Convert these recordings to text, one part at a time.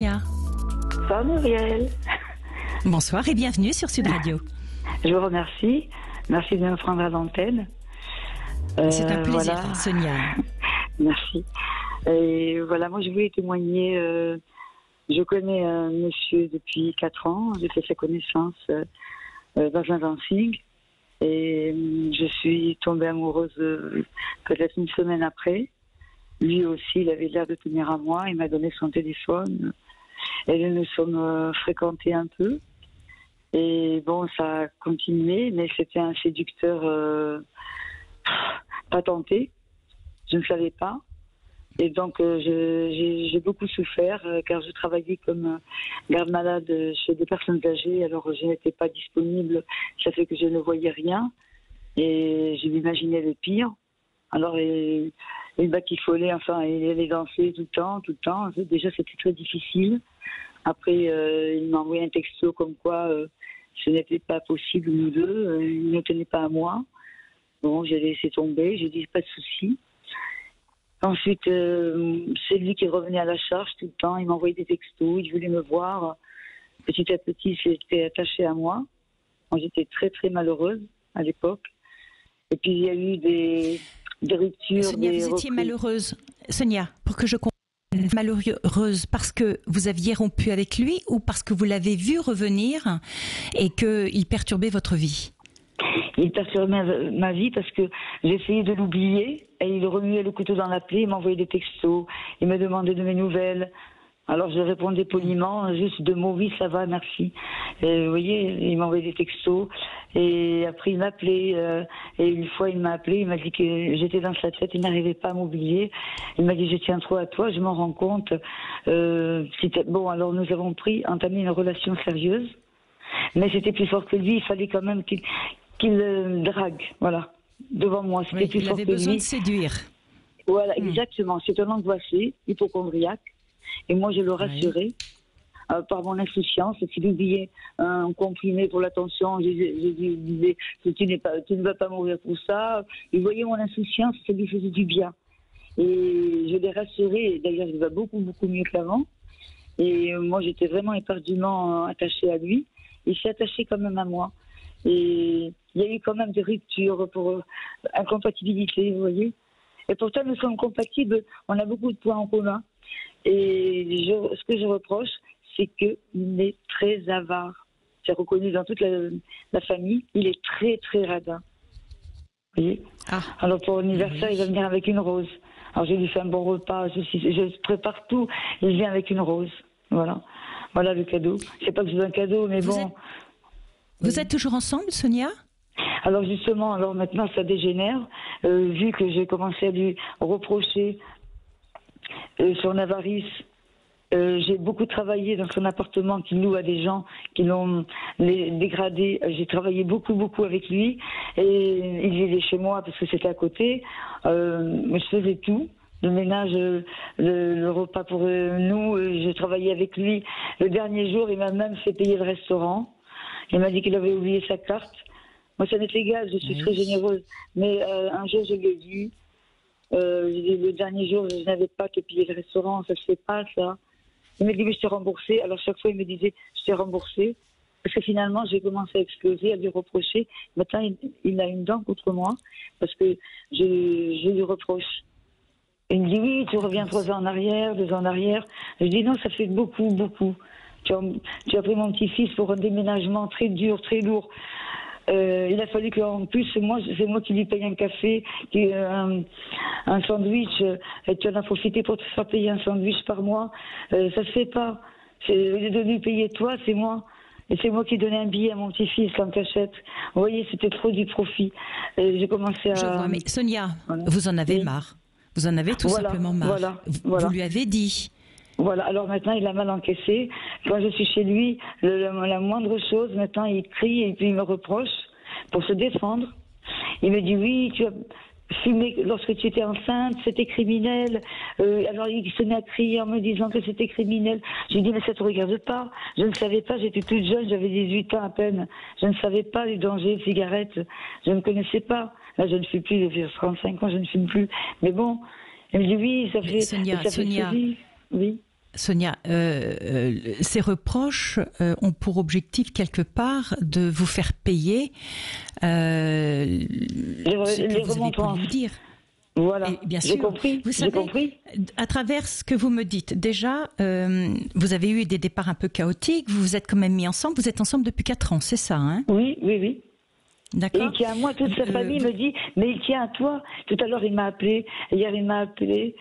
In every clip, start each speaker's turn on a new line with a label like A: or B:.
A: Bien.
B: Bonsoir Muriel.
A: Bonsoir et bienvenue sur Sud Radio.
B: Je vous remercie. Merci de me prendre à l'antenne.
A: C'est un plaisir,
B: voilà.
A: Sonia.
B: Merci. Et voilà, moi je voulais témoigner. Je connais un monsieur depuis 4 ans. J'ai fait sa connaissance dans un dancing. Et je suis tombée amoureuse peut-être une semaine après. Lui aussi, il avait l'air de tenir à moi. Il m'a donné son téléphone. Et nous nous sommes fréquentés un peu. Et bon, ça a continué, mais c'était un séducteur patenté. Je ne savais pas. Et donc, j'ai beaucoup souffert, car je travaillais comme garde-malade chez des personnes âgées. Alors, je n'étais pas disponible. Ça fait que je ne voyais rien. Et je m'imaginais le pire. Alors, il batifolait, enfin, il allait danser tout le temps, tout le temps. Déjà, c'était très difficile. Après, il m'a envoyé un texto comme quoi ce n'était pas possible, nous deux. Il ne tenait pas à moi. Bon, j'ai laissé tomber. J'ai dit, pas de souci. Ensuite, c'est lui qui revenait à la charge tout le temps. Il m'envoyait des textos. Il voulait me voir. Petit à petit, il s'était attaché à moi. Moi, j'étais très, très malheureuse à l'époque. Et puis, il y a eu des ruptures.
A: Sonia, vous étiez malheureuse. Sonia, pour que je comprenne, malheureuse parce que vous aviez rompu avec lui ou parce que vous l'avez vu revenir et qu'il perturbait votre vie?
B: Il perturbait ma vie parce que j'essayais de l'oublier et il remuait le couteau dans la plaie, il m'envoyait des textos, il me demandait de mes nouvelles. Alors je répondais poliment, juste 2 mots, oui, ça va, merci. Et vous voyez, il m'envoyait des textos et après il m'appelait. Et une fois il m'a appelé, il m'a dit que j'étais dans sa tête, il n'arrivait pas à m'oublier. Il m'a dit je tiens trop à toi, je m'en rends compte. Bon, alors nous avons entamé une relation sérieuse, mais c'était plus fort que lui, il fallait quand même qu'il drague, voilà, devant moi. C'était plus fort que lui.
A: Il avait besoin de séduire.
B: Voilà, exactement. C'est un angoissé, hypochondriaque. Et moi, je le rassurais par mon insouciance. S'il oubliait un comprimé pour la tension, je disais tu ne vas pas mourir pour ça. Il voyait mon insouciance, ça lui faisait du bien. Et je l'ai rassuré. D'ailleurs, il va beaucoup, beaucoup mieux qu'avant. Et moi, j'étais vraiment éperdument attachée à lui. Il s'est attaché quand même à moi. Et il y a eu quand même des ruptures pour incompatibilité, vous voyez. Et pourtant, nous sommes compatibles. On a beaucoup de points en commun. Et ce que je reproche, c'est qu'il est très avare. C'est reconnu dans toute la famille. Il est très, très radin. Vous voyez. Alors pour l'anniversaire, il va venir avec une rose. Alors j'ai lui fait un bon repas, je prépare tout. Il vient avec une rose. Voilà. Voilà le cadeau. Je sais pas que c'est un cadeau, mais bon.
A: Vous êtes toujours ensemble, Sonia?
B: Alors justement, alors maintenant ça dégénère, vu que j'ai commencé à lui reprocher son avarice. J'ai beaucoup travaillé dans son appartement qu'il loue à des gens qui l'ont dégradé. J'ai travaillé beaucoup, beaucoup avec lui. Et il vivait chez moi parce que c'était à côté. Je faisais tout. Le ménage, le repas pour nous. J'ai travaillé avec lui. Le dernier jour, il m'a même fait payer le restaurant. Il m'a dit qu'il avait oublié sa carte. Moi, ça m'est égal, je suis très généreuse. Mais un jour, je l'ai vu. Le dernier jour, je n'avais pas que payer le restaurant, ça se fait pas, ça. Il m'a dit, mais je t'ai remboursé. Alors, chaque fois, il me disait, je t'ai remboursé. Parce que finalement, j'ai commencé à exploser, à lui reprocher. Maintenant, il a une dent contre moi, parce que je lui reproche. Il me dit, oui, tu reviens 3 ans en arrière, 2 ans en arrière. Je dis, non, ça fait beaucoup, beaucoup. Tu as pris mon petit-fils pour un déménagement très dur, très lourd. Il a fallu qu'en plus, c'est moi qui lui paye un café, un sandwich. Et tu en as profité pour te faire payer un sandwich par mois. Ça se fait pas. Au lieu de lui payer toi, c'est moi. Et c'est moi qui donnais un billet à mon petit-fils en cachette. Vous voyez, c'était trop du profit. J'ai commencé à...
A: Je vois, mais Sonia, vous en avez marre. Vous en avez tout simplement marre. Vous lui avez dit.
B: Voilà, alors maintenant il a mal encaissé. Quand je suis chez lui, la moindre chose, maintenant il crie et puis il me reproche pour se défendre. Il me dit oui, tu as fumé lorsque tu étais enceinte, c'était criminel. Alors il se met à crier en me disant que c'était criminel. Je lui dis mais ça te regarde pas. Je ne savais pas, j'étais toute jeune, j'avais 18 ans à peine. Je ne savais pas les dangers des cigarettes. Je ne connaissais pas. Là je ne fume plus, depuis 35 ans je ne fume plus. Mais bon, il me dit oui, ça fait...
A: Sonia,
B: Oui.
A: ces reproches ont pour objectif quelque part de vous faire payer ce que vous avez pu lui dire.
B: Voilà,
A: bien sûr,
B: j'ai compris.
A: Vous savez, à travers ce que vous me dites, déjà, vous avez eu des départs un peu chaotiques, vous vous êtes quand même mis ensemble, vous êtes ensemble depuis 4 ans, c'est ça, hein?
B: Oui.
A: D'accord.
B: Et il tient à moi, toute sa famille me dit, mais il tient à toi. Tout à l'heure, il m'a appelé, hier, il m'a appelé.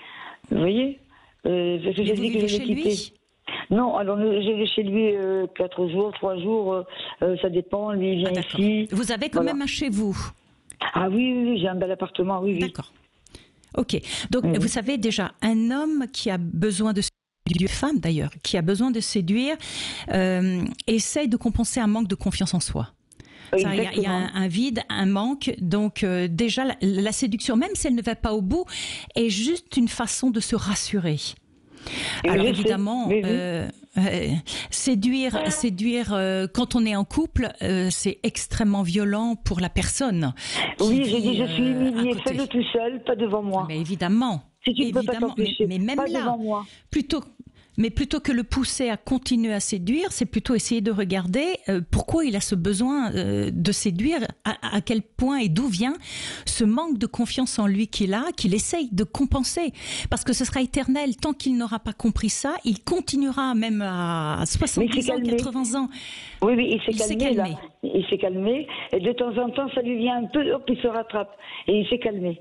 B: Vous voyez, parce que j'ai dit que je l'ai quitté. Non, alors je vais chez lui 4 jours, 3 jours, ça dépend, lui il vient ici.
A: Vous avez quand même un chez vous?
B: Ah oui, j'ai un bel appartement, oui.
A: D'accord. Ok, donc vous savez déjà, un homme qui a besoin de séduire, une femme d'ailleurs, qui a besoin de séduire, essaye de compenser un manque de confiance en soi. Il y a un vide, un manque, donc déjà la séduction, même si elle ne va pas au bout, est juste une façon de se rassurer. Alors évidemment, séduire quand on est en couple, c'est extrêmement violent pour la personne.
B: Oui, j'ai dit, je suis humiliée, fais-le tout seul, pas devant moi.
A: Mais évidemment.
B: Si tu ne peux pas t'empêcher,
A: mais même
B: pas
A: là,
B: devant moi.
A: Plutôt que le pousser à continuer à séduire, c'est plutôt essayer de regarder pourquoi il a ce besoin de séduire, à quel point et d'où vient ce manque de confiance en lui qu'il essaye de compenser. Parce que ce sera éternel. Tant qu'il n'aura pas compris ça, il continuera même à 70 ans, 80 ans.
B: Oui, il s'est calmé. Il s'est calmé. Et de temps en temps, ça lui vient un peu, hop, il se rattrape. Et il s'est calmé.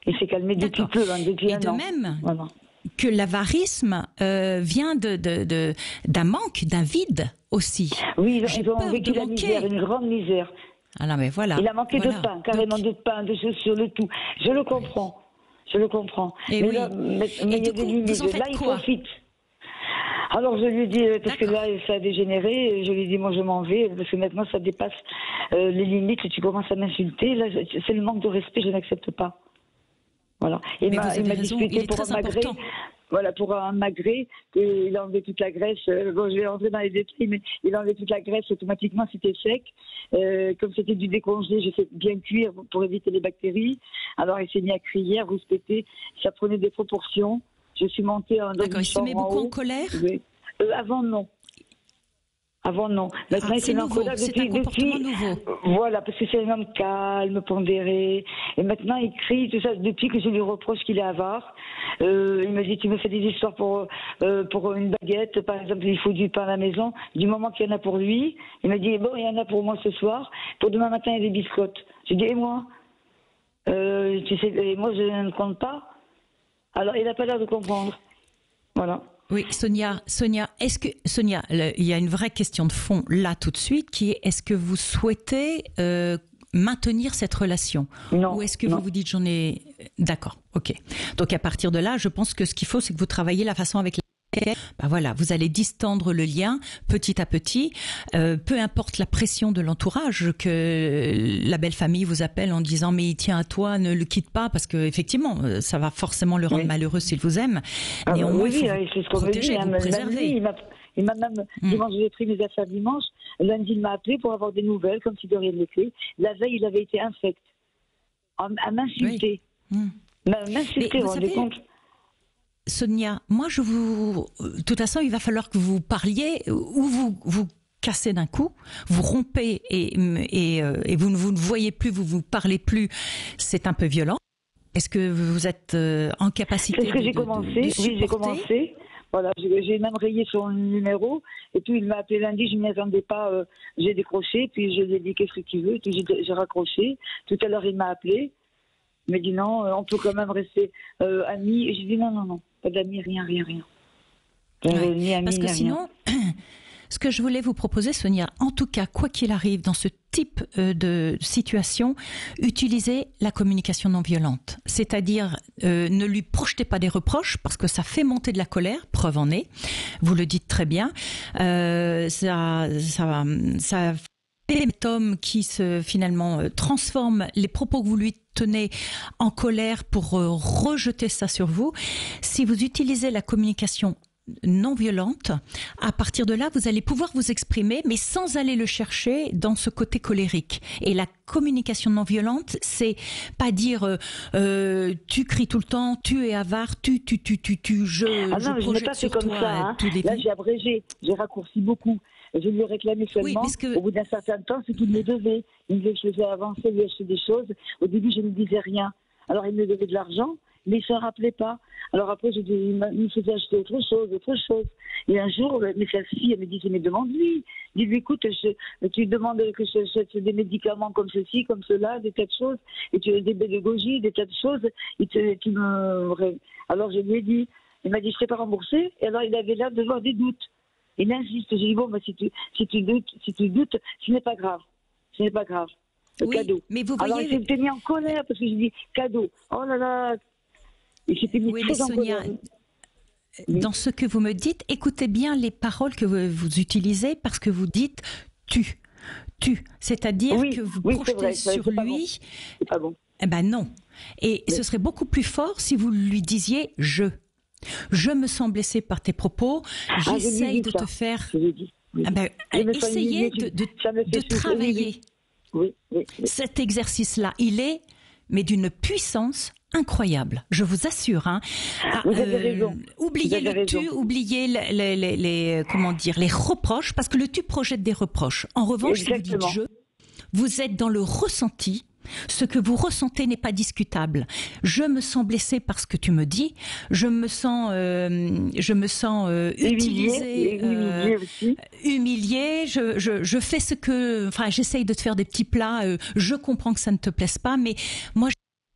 B: Il s'est calmé depuis peu, depuis un an.
A: Et de même... Voilà. Que l'avarisme vient d'un manque, d'un vide aussi.
B: Oui, ils ont vécu la misère, une grande misère.
A: Ah non, mais voilà.
B: Il a manqué de pain, carrément de pain, de chaussures, de tout. Je le comprends.
A: Et
B: mais
A: oui.
B: là, il y a des limites. Là, il profite. Alors je lui dis, parce que là ça a dégénéré, je lui dis moi je m'en vais, parce que maintenant ça dépasse les limites, tu commences à m'insulter, là c'est le manque de respect, je n'accepte pas. Voilà. Il m'a disputé pour un magret. Voilà, pour un magret, il a enlevé toute la graisse. Bon, je vais rentrer dans les détails, mais il a enlevé toute la graisse, automatiquement c'était sec. Comme c'était du décongelé, j'ai fait bien cuire pour éviter les bactéries. Alors il s'est mis à crier, à rouspéter, ça prenait des proportions. Je suis montée en
A: D'accord, il se met beaucoup en colère?
B: Oui. Avant, non. Maintenant,
A: c'est nouveau, c'est un comportement nouveau.
B: Voilà, parce que c'est un homme calme, pondéré. Et maintenant, il crie, tout ça, depuis que je lui reproche qu'il est avare. Il me dit, tu me fais des histoires pour une baguette, par exemple, il faut du pain à la maison. Du moment qu'il y en a pour lui, il me dit, bon, il y en a pour moi ce soir. Pour demain matin, il y a des biscottes. Je dis, et moi tu sais, et moi, je ne compte pas. Alors, il n'a pas l'air de comprendre. Voilà.
A: Oui, Sonia, il y a une vraie question de fond là tout de suite qui est, est-ce que vous souhaitez maintenir cette relation?
B: Non.
A: Ou est-ce que vous vous dites j'en ai... D'accord, ok. Donc à partir de là, je pense que ce qu'il faut, c'est que vous travaillez la façon avec laquelle, voilà, vous allez distendre le lien petit à petit, peu importe la pression de l'entourage, que la belle famille vous appelle en disant mais il tient à toi, ne le quitte pas, parce que effectivement ça va forcément le rendre malheureux s'il vous aime. Néanmoins, il faut
B: c'est ce qu'on me dit,
A: vous préserver.
B: Il m'a même, dimanche j'ai pris mes affaires dimanche, lundi il m'a appelé pour avoir des nouvelles, comme si de rien n'était. La veille il avait été infect, à m'insulter. M'insulter, vous vous rendez compte?
A: Sonia, moi de toute façon, il va falloir que vous parliez, ou vous cassez d'un coup, vous rompez et vous ne voyez plus, vous parlez plus, c'est un peu violent. Est-ce que vous êtes en capacité de...
B: C'est ce que j'ai commencé, oui, j'ai commencé. Voilà, j'ai même rayé son numéro, et puis il m'a appelé lundi, je ne m'y attendais pas, j'ai décroché, puis je lui ai dit qu'est-ce que tu veux, puis j'ai raccroché. Tout à l'heure il m'a appelé, il m'a dit non, on peut quand même rester amis. Et j'ai dit non, pas d'amis, rien. Ni amis,
A: parce que sinon, ce que je voulais vous proposer, Sonia, en tout cas, quoi qu'il arrive dans ce type de situation, utilisez la communication non violente. C'est-à-dire, ne lui projetez pas des reproches, parce que ça fait monter de la colère, preuve en est, vous le dites très bien. Ça cet homme qui finalement transforme les propos que vous lui tenez en colère pour rejeter ça sur vous. Si vous utilisez la communication non violente, à partir de là, vous allez pouvoir vous exprimer, mais sans aller le chercher dans ce côté colérique. Et la communication non violente, c'est pas dire tu cries tout le temps, tu es avare, je projette sur toi
B: ça,
A: tous les
B: Là, j'ai abrégé, j'ai raccourci beaucoup. Je lui ai réclamé seulement, au bout d'un certain temps, ce qu'il me devait. Il me disait que je faisais avancer, lui acheter des choses. Au début, je ne disais rien. Alors, il me devait de l'argent, mais il ne se rappelait pas. Alors après, il me faisait acheter autre chose. Et un jour, mais sa fille, elle me disait, mais demande-lui. Dis-lui, écoute, tu demandes que je achète des médicaments comme ceci, comme cela, des tas de choses, et tu as des pédagogies, des tas de choses, Alors je lui ai dit, il m'a dit, je ne serai pas remboursé. Et alors, il avait l'air d'avoir des doutes. Il insiste. J'ai dit, bon, bah, si tu doutes, ce n'est pas grave. Ce n'est pas grave. Le cadeau.
A: Mais vous voyez...
B: Alors, il s'était mis en colère parce que j'ai dit, cadeau. Oh là là. Il s'était mis très en
A: Sonia,
B: colère.
A: Dans ce que vous me dites, écoutez bien les paroles que vous utilisez parce que vous dites tu. C'est-à-dire que vous projetez sur lui.
B: C'est pas bon.
A: Eh ben non. Et ce serait beaucoup plus fort si vous lui disiez je. Je me sens blessée par tes propos. J'essaye de te faire. Essayez de travailler.
B: Oui.
A: Cet exercice-là, il est, mais d'une puissance incroyable. Je vous assure.
B: Vous avez raison.
A: Oubliez le tu, oubliez les reproches, parce que le tu projette des reproches. En revanche, si vous dites je, vous êtes dans le ressenti. Ce que vous ressentez n'est pas discutable. Je me sens blessée par ce que tu me dis. Je me sens utilisée, humiliée. Je fais j'essaye de te faire des petits plats. Je comprends que ça ne te plaise pas, mais moi,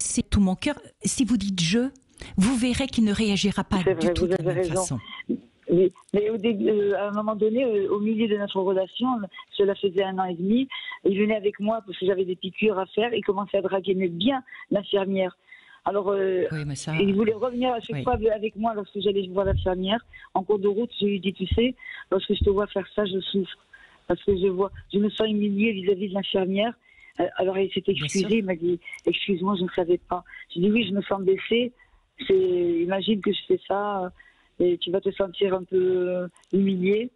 A: c'est tout mon cœur. Si vous dites je, vous verrez qu'il ne réagira pas du tout de la même façon.
B: Oui, mais à un moment donné, au milieu de notre relation, cela faisait 1 an et demi, il venait avec moi parce que j'avais des piqûres à faire, il commençait à draguer bien l'infirmière. Alors, il voulait revenir à chaque fois avec moi lorsque j'allais voir l'infirmière. En cours de route, je lui ai dit, tu sais, lorsque je te vois faire ça, je souffre. Parce que je me sens humiliée vis-à-vis de l'infirmière. Alors, il s'est excusé, il m'a dit, excuse-moi, je ne savais pas. J'ai dit, oui, je me sens blessée. Imagine que je fais ça... et tu vas te sentir un peu humilié,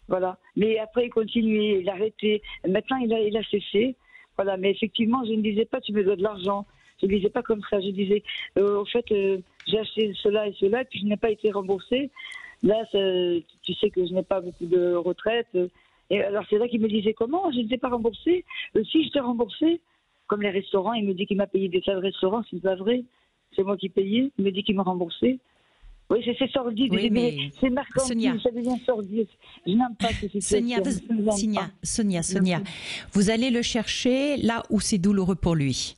B: voilà. Mais après, il continuait, il arrêtait. Maintenant, il a cessé, voilà. Mais effectivement, je ne disais pas, tu me dois de l'argent. Je ne disais pas comme ça. Je disais, au fait, j'ai acheté cela et cela, et puis je n'ai pas été remboursée. Là, tu sais que je n'ai pas beaucoup de retraite. Et alors, c'est là qu'il me disait, comment je ne t'ai pas remboursée? Si, je t'ai remboursée. Comme les restaurants, il me dit qu'il m'a payé des tas de restaurants, c'est pas vrai. C'est moi qui payais. Il me dit qu'il m'a remboursé. Oui, c'est sordide.
A: Oui, mais
B: c'est mercantile, ça devient sordide. Je n'aime pas que c'est
A: Sonia, vous allez le chercher là où c'est douloureux pour lui.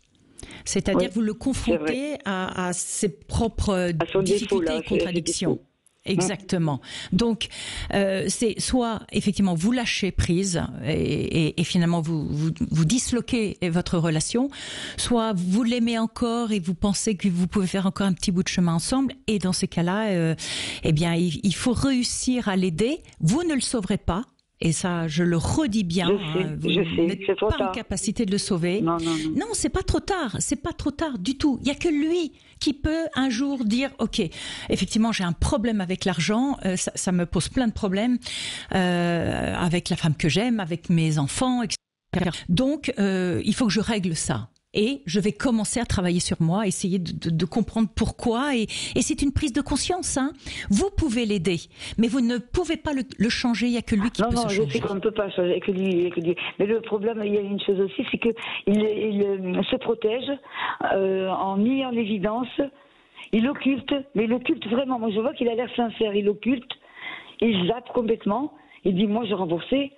A: C'est-à-dire vous le confrontez à ses propres difficultés et contradictions. Exactement. Donc, c'est soit effectivement vous lâchez prise et finalement vous disloquez votre relation, soit vous l'aimez encore et vous pensez que vous pouvez faire encore un petit bout de chemin ensemble. Et dans ces cas-là, il faut réussir à l'aider. Vous ne le sauverez pas. Et ça, je le redis bien, vous n'êtes pas en capacité de le sauver.
B: Non,
A: c'est pas trop tard. C'est pas trop tard du tout. Il y a que lui qui peut un jour dire, ok, effectivement, j'ai un problème avec l'argent. Ça me pose plein de problèmes avec la femme que j'aime, avec mes enfants, etc. Donc, il faut que je règle ça. Et je vais commencer à travailler sur moi, essayer de comprendre pourquoi. Et c'est une prise de conscience. Vous pouvez l'aider, mais vous ne pouvez pas le changer. Il n'y a que lui qui peut se changer.
B: Non, je sais qu'on ne peut pas changer. Que lui. Mais le problème, il y a une chose aussi, c'est qu'il se protège en mis en évidence. Il occulte, mais il occulte vraiment. Moi, je vois qu'il a l'air sincère. Il occulte, il zappe complètement. Il dit, moi, j'ai remboursé.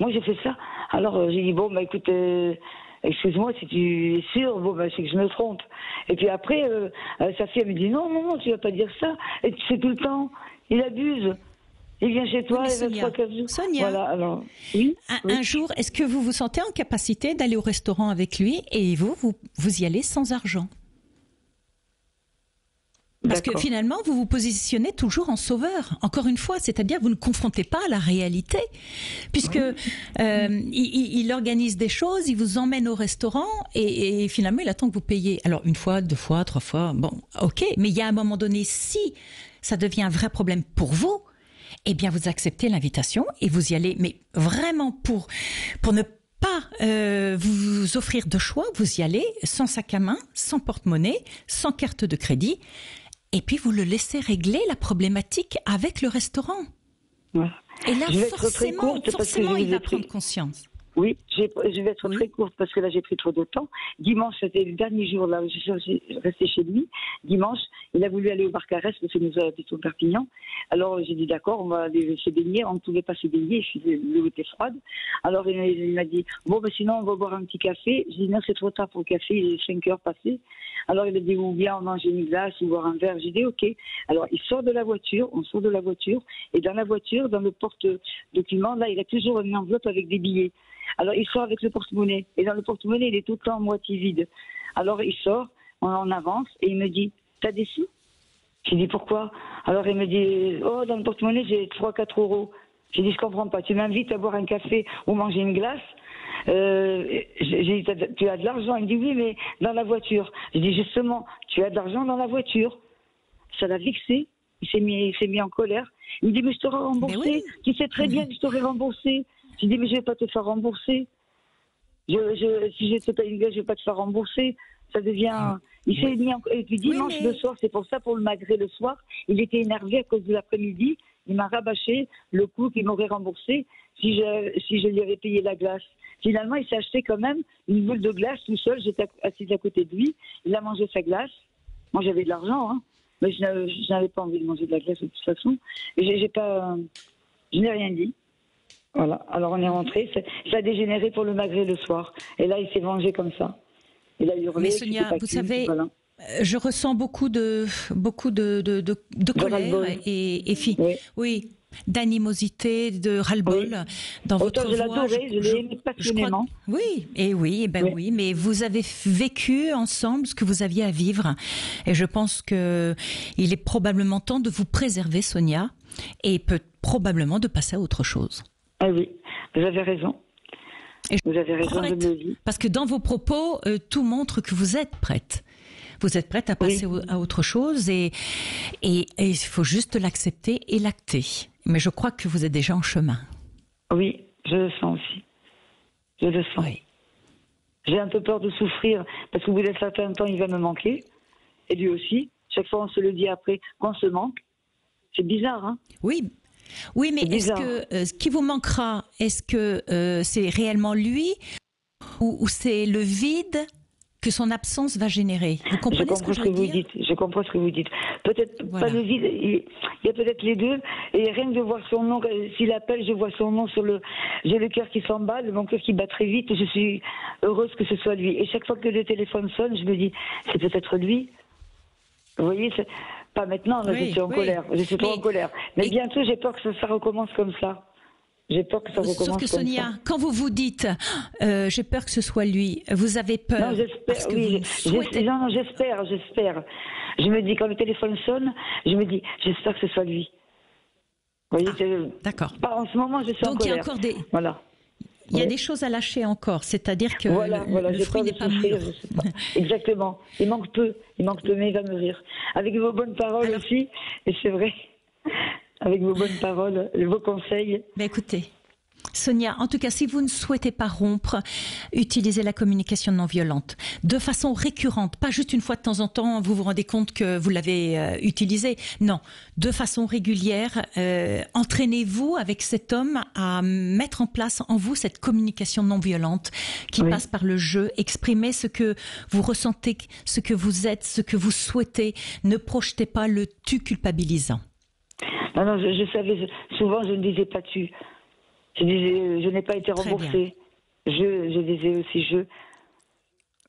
B: Moi, j'ai fait ça. Alors, j'ai dit, bon, bah écoute... excuse-moi, si tu es sûr, c'est que je me trompe. Et puis après, sa fille, elle me dit, non, tu vas pas dire ça. Et tu sais tout le temps, il abuse. Il vient chez toi,
A: Sonia,
B: voilà, alors, oui,
A: un jour, est-ce que vous vous sentez en capacité d'aller au restaurant avec lui et vous y allez sans argent? Parce que finalement, vous vous positionnez toujours en sauveur. Encore une fois, c'est-à-dire vous ne confrontez pas à la réalité, puisque il organise des choses, il vous emmène au restaurant et finalement il attend que vous payiez. Alors 1 fois, 2 fois, 3 fois, bon, ok. Mais il y a un moment donné, si ça devient un vrai problème pour vous, eh bien vous acceptez l'invitation et vous y allez, mais vraiment pour ne pas vous offrir de choix, vous y allez sans sac à main, sans porte-monnaie, sans carte de crédit, et puis vous le laissez régler la problématique avec le restaurant.
B: Ouais.
A: Et là,
B: Je vais être très courte parce que
A: forcément,
B: je
A: il
B: vous
A: va
B: ai pris.
A: prendre conscience.
B: Oui, je vais être
A: Oui.
B: très courte parce que là j'ai pris trop de temps. Dimanche, c'était le dernier jour là où je suis restée chez lui. Dimanche, il a voulu aller au Barcarès parce que nous habitons Perpignan. Alors j'ai dit d'accord, on va aller se baigner. On ne pouvait pas se baigner, l'eau était froide. Alors il m'a dit bon, ben sinon on va boire un petit café. J'ai dit non, c'est trop tard pour le café, il est 5 heures passées. Alors il a dit ou bien on mange une glace ou boire un verre. J'ai dit ok. Alors il sort de la voiture, on sort de la voiture et dans la voiture, dans le porte-document, là il a toujours une enveloppe avec des billets. Alors il sort avec le porte-monnaie et dans le porte-monnaie il est tout le temps moitié vide. Alors il sort, on avance et il me dit t'as des sous? J'ai dit pourquoi? Alors il me dit oh dans le porte-monnaie j'ai 3-4 euros. J'ai dit je comprends pas, tu m'invites à boire un café ou manger une glace, j'ai dit tu as de l'argent? Il me dit oui mais dans la voiture. J'ai dit justement tu as de l'argent dans la voiture. Ça l'a vexé, il s'est mis en colère. Il me dit mais je t'aurais remboursé,
A: Oui.
B: tu sais très bien que je t'aurais remboursé. J'ai dit mais je vais pas te faire rembourser. Si je te paye une glace, je vais pas te faire rembourser. Ça devient. Il s'est mis et puis dimanche le soir, c'est pour ça pour le magret le soir, il était énervé à cause de l'après-midi. Il m'a rabâché le coup qu'il m'aurait remboursé si je lui avais payé la glace. Finalement, il s'est acheté quand même une boule de glace tout seul. J'étais assise à côté de lui. Il a mangé sa glace. Moi, j'avais de l'argent, hein, mais je n'avais pas envie de manger de la glace de toute façon. Et je n'ai rien dit. Voilà, alors on est rentré, ça a dégénéré pour le magret le soir. Et là, il s'est vengé comme ça. Il a hurlé.
A: Mais Sonia, vous savez,
B: voilà.
A: Je ressens beaucoup de colère oui, d'animosité, de ras-le-bol dans votre voix.
B: Je l'adorais, je l'ai aimé passionnément.
A: Oui, mais vous avez vécu ensemble ce que vous aviez à vivre. Et je pense que il est probablement temps de vous préserver, Sonia, et probablement de passer à autre chose.
B: Ah oui, vous avez raison. Vous avez raison, je me le dis.
A: Parce que dans vos propos, tout montre que vous êtes prête. Vous êtes prête à passer à autre chose et il faut juste l'accepter et l'acter. Mais je crois que vous êtes déjà en chemin.
B: Oui, je le sens aussi. Je le sens.
A: Oui.
B: J'ai un peu peur de souffrir parce qu'au bout d'un certain temps, il va me manquer. Et lui aussi. Chaque fois, on se le dit après qu'on se manque. C'est bizarre, hein?
A: Oui, mais est-ce que ce qui vous manquera, est-ce que c'est réellement lui ou c'est le vide que son absence va générer? Vous comprenez ce que je veux dire?
B: Je comprends ce que vous dites. Peut-être pas le vide, il y a peut-être les deux. Et rien que de voir son nom, s'il appelle, je vois son nom j'ai le cœur qui s'emballe, mon cœur qui bat très vite. Je suis heureuse que ce soit lui. Et chaque fois que le téléphone sonne, je me dis, c'est peut-être lui. Vous voyez, pas maintenant, là, je suis en colère. Je suis trop en colère. Mais bientôt, j'ai peur que ça recommence comme ça. J'ai peur que ça recommence comme ça.
A: Sauf que Sonia, quand vous dites j'ai peur que ce soit lui, vous avez peur.
B: Non, j'espère. Non, j'espère. Je me dis, quand le téléphone sonne, je me dis, j'espère que ce soit lui. Vous voyez,
A: d'accord.
B: En ce moment, je suis en colère.
A: Donc il y a encore des.
B: Voilà.
A: Il y a des choses à lâcher encore, c'est-à-dire que le fruit n'est pas mûr.
B: Exactement. Il manque peu, mais il va mûrir. Avec vos bonnes paroles aussi, et c'est vrai, avec vos bonnes paroles, vos conseils.
A: Ben écoutez, Sonia, en tout cas, si vous ne souhaitez pas rompre, utilisez la communication non violente de façon récurrente, pas juste une fois de temps en temps, vous vous rendez compte que vous l'avez utilisé. Non, de façon régulière, entraînez-vous avec cet homme à mettre en place en vous cette communication non violente qui passe par le jeu. Exprimez ce que vous ressentez, ce que vous êtes, ce que vous souhaitez. Ne projetez pas le tu culpabilisant.
B: Non, je savais, souvent je ne disais pas tu. Je disais, je n'ai pas été remboursée. Je disais aussi je.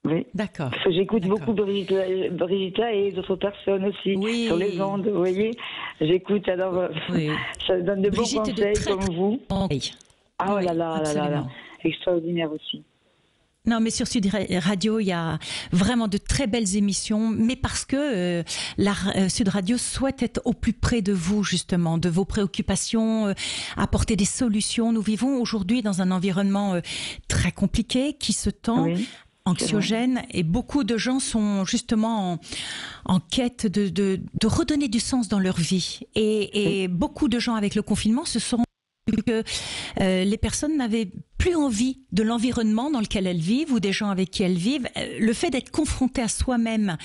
B: Oui.
A: D'accord.
B: Parce que j'écoute beaucoup Brigitta et d'autres personnes aussi sur les ondes. Vous voyez, j'écoute alors. Ça donne de bons conseils comme vous. Ah oh là là, extraordinaire aussi.
A: Non, mais sur Sud Radio, il y a vraiment de très belles émissions, mais parce que Sud Radio souhaite être au plus près de vous, justement, de vos préoccupations, apporter des solutions. Nous vivons aujourd'hui dans un environnement très compliqué qui se tend anxiogène, et beaucoup de gens sont justement en quête de redonner du sens dans leur vie. Et beaucoup de gens avec le confinement se sont rendus que les personnes n'avaient plus envie de l'environnement dans lequel elles vivent ou des gens avec qui elles vivent. Le fait d'être confronté à soi-même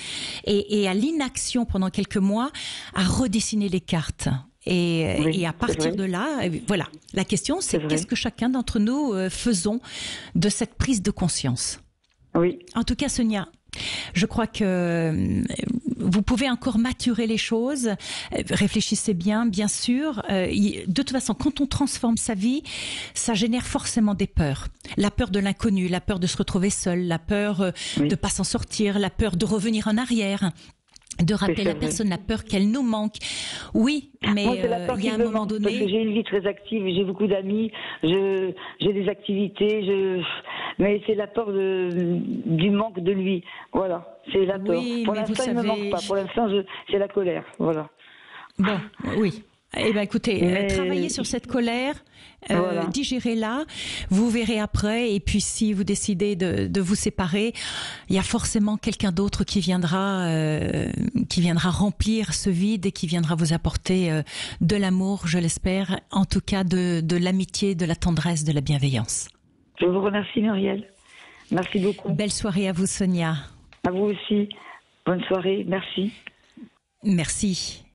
A: et à l'inaction pendant quelques mois a redessiné les cartes. Et à partir de là, voilà, la question c'est qu'est-ce que chacun d'entre nous faisons de cette prise de conscience.
B: Oui.
A: En tout cas, Sonia, je crois que vous pouvez encore maturer les choses. Réfléchissez bien sûr. De toute façon, quand on transforme sa vie, ça génère forcément des peurs. La peur de l'inconnu, la peur de se retrouver seul, la peur de pas s'en sortir, la peur de revenir en arrière, de rappeler la personne, la peur qu'elle nous manque. Oui, mais il y a un moment donné...
B: Parce que j'ai une vie très active, j'ai beaucoup d'amis, j'ai des activités, mais c'est la peur du manque de lui. Voilà, c'est la peur.
A: Oui,
B: pour
A: mais
B: l'instant, il ne me manque pas. Pour l'instant, c'est la colère. Voilà.
A: Bon, oui. Eh bien, écoutez, travaillez sur cette colère,
B: voilà.
A: digérez-la, vous verrez après, et puis si vous décidez de vous séparer, il y a forcément quelqu'un d'autre qui viendra remplir ce vide et qui viendra vous apporter de l'amour, je l'espère, en tout cas de l'amitié, de la tendresse, de la bienveillance.
B: Je vous remercie, Muriel. Merci beaucoup.
A: Belle soirée à vous, Sonia.
B: À vous aussi. Bonne soirée. Merci.
A: Merci.